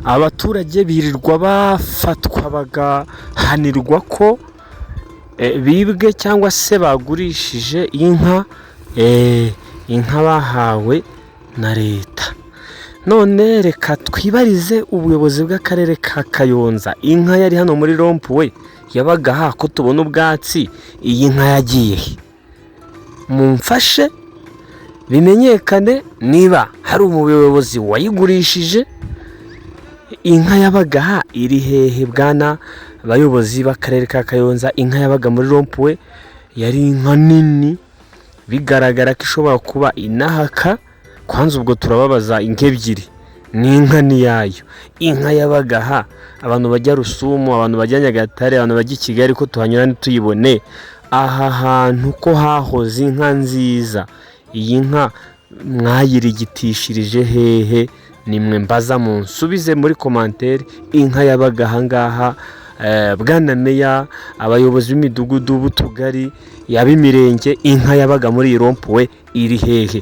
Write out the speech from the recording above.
abaturage birirwa bafatwa bagahanirwa ko bibwe cyangwa se bagurishije inka bahawe na leta. None reka twibarize ubuyobozi bw'akarere ka Kayonza, inka yari hano muri rompuwe yabaga aha ko tubona ubwatsi, iyi nka yagiye he? Mumfashe bimenyekane niba hari umuyobozi wayigurishije, inka yabaga aha iri hehe bwana abayobozi b'akarere ka Kayonza? Inka yabaga muri rompuwe yari inka nini bigaragara ko ishobora kuba inahaka, kwanza ubwo turababaza inka ebyiri n'inka niyayo. Inka yabaga aha abantu bajya Rusumo, abantu bajya Nyagatare, abantu bajya i Kigali ko tuhanyura ntituyibone, aha hantu ko hahoze inka nziza, iyi nka mwayirigitishirije hehe? Nimwe mbaza munsubize muri komantere. Inka yabaga aha ngaha bwana meya, abayobozi b'imidugudu b'utugari, yab'imirenge, inka yabaga muri iyi rompuwe iri hehe?